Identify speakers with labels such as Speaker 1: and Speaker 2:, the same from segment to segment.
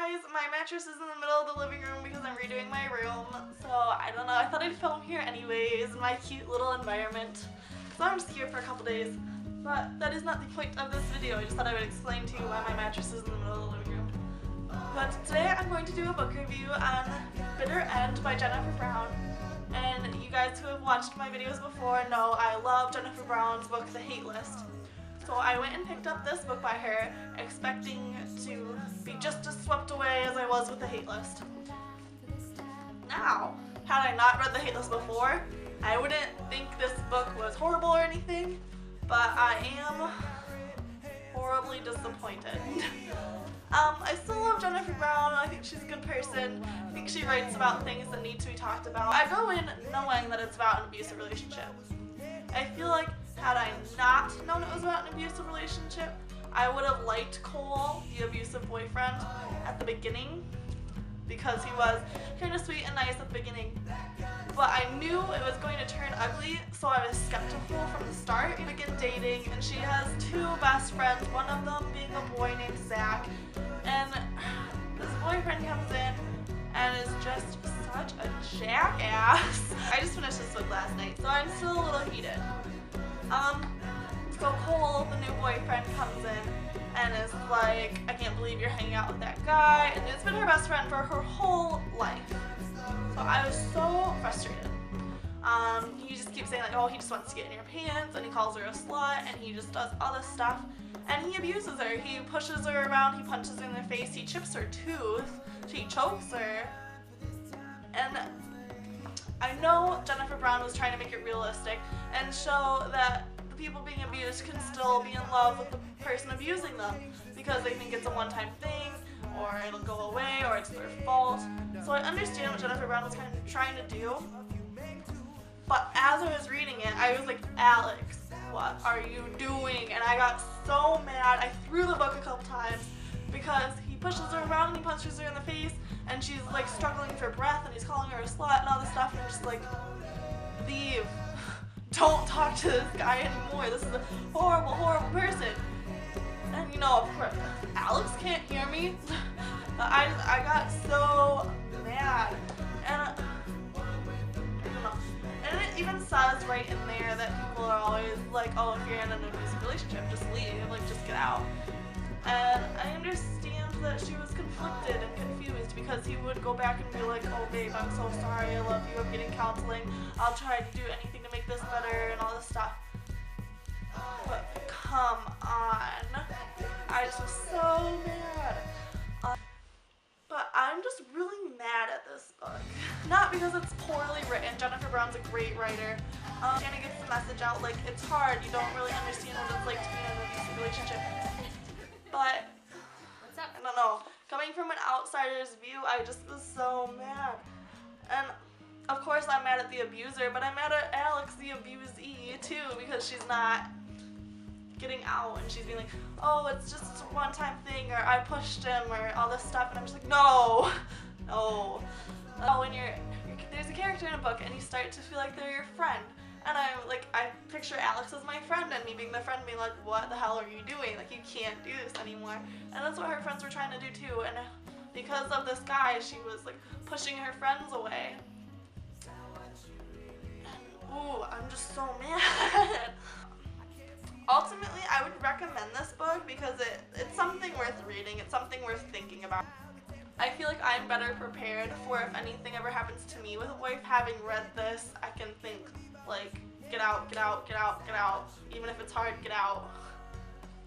Speaker 1: guys, my mattress is in the middle of the living room because I'm redoing my room, so I don't know, I thought I'd film here anyways in my cute little environment. So I'm just here for a couple days, but that is not the point of this video. I just thought I would explain to you why my mattress is in the middle of the living room. But today I'm going to do a book review on Bitter End by Jennifer Brown. And you guys who have watched my videos before know I love Jennifer Brown's book, The Hate List. So I went and picked up this book by her, expecting to be just as swept away as I was with The Hate List. Now, had I not read The Hate List before, I wouldn't think this book was horrible or anything, but I am horribly disappointed. I still love Jennifer Brown. I think she's a good person. I think she writes about things that need to be talked about. I go in knowing that it's about an abusive relationship. I feel like had I not known it was about an abusive relationship, I would have liked Cole, the abusive boyfriend, at the beginning because he was kind of sweet and nice at the beginning. But I knew it was going to turn ugly, so I was skeptical from the start. We begin dating, and she has two best friends, one of them being a boy named Zach. And this boyfriend comes in and is just such a jackass. I just finished this book last night, so I'm still a little heated. So Cole, the new boyfriend, comes in and is like, I can't believe you're hanging out with that guy, and it's been her best friend for her whole life. So I was so frustrated. He just keeps saying like, oh, he just wants to get in your pants, and he calls her a slut, and he just does all this stuff, and he abuses her. He pushes her around, he punches her in the face, he chips her tooth, he chokes her, and I know Jennifer Brown was trying to make it realistic and show that the people being abused can still be in love with the person abusing them because they think it's a one-time thing, or it'll go away, or it's their fault. So I understand what Jennifer Brown was kind of trying to do, but as I was reading it, I was like, Alex, what are you doing? And I got so mad. I threw the book a couple times because he pushes her around and he punches her in the face, and she's like struggling for breath, and he's calling her a slut and all this stuff, and I'm just like, leave. Don't talk to this guy anymore. This is a horrible, horrible person. And you know, of course, Alex can't hear me. But I got so mad. And I don't know. And it even says right in there that people are always like, oh, if you're in an abusive relationship, just leave, like just get out. And I understand that she was conflicted and confused because he would go back and be like, oh babe, I'm so sorry, I love you, I'm getting counseling, I'll try to do anything to make this better and all this stuff. But come on. I just was so mad. But I'm just really mad at this book. Not because it's poorly written. Jennifer Brown's a great writer. Trying to get the message out, like, it's hard, you don't really understand what it's like to be in an abusive relationship. But, I don't know, coming from an outsider's view, I just was so mad. And, of course, I'm mad at the abuser, but I'm mad at Alex, the abusee, too, because she's not getting out, and she's being like, oh, it's just a one-time thing, or I pushed him, or all this stuff, and I'm just like, no, no. When there's a character in a book, and you start to feel like they're your friend, and I picture Alex as my friend, and me being the friend being like, what the hell are you doing? Like, you can't do this anymore. And that's what her friends were trying to do too, and because of this guy, she was like pushing her friends away. And, ooh, I'm just so mad. Ultimately, I would recommend this book because it's something worth reading, it's something worth thinking about. I feel like I'm better prepared for if anything ever happens to me with a wife. Having read this, I can think like, get out, get out, get out, get out. Even if it's hard, get out.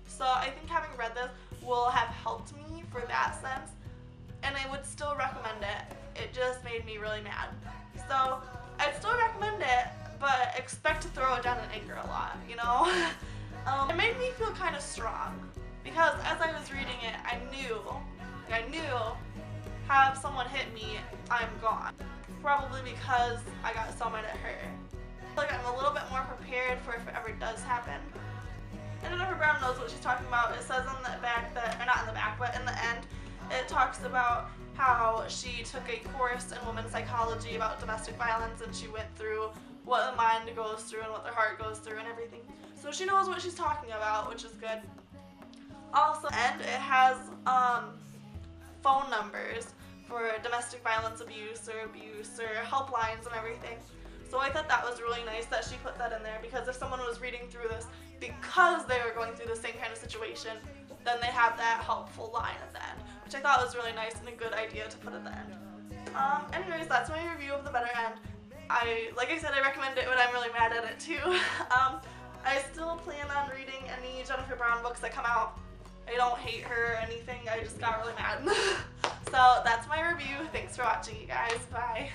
Speaker 1: So I think having read this will have helped me for that sense, and I would still recommend it. It just made me really mad. So I'd still recommend it, but expect to throw it down in anger a lot, you know? It made me feel kind of strong because as I was reading it, I knew, have someone hit me, I'm gone. Probably because I got so mad at her. Like, I'm a little bit more prepared for if it ever does happen. And Jennifer Brown knows what she's talking about. It says in the back that, or not in the back, but in the end, it talks about how she took a course in women's psychology about domestic violence, and she went through what the mind goes through and what the heart goes through and everything. So she knows what she's talking about, which is good. Also, and it has phone numbers for domestic violence abuse or helplines and everything. So I thought that was really nice that she put that in there, because if someone was reading through this because they were going through the same kind of situation, then they have that helpful line at the end, which I thought was really nice and a good idea to put at the end. Anyways, that's my review of The Better End. Like I said, I recommend it, but I'm really mad at it too. I still plan on reading any Jennifer Brown books that come out. I don't hate her or anything, I just got really mad. So that's my review. Thanks for watching, you guys. Bye.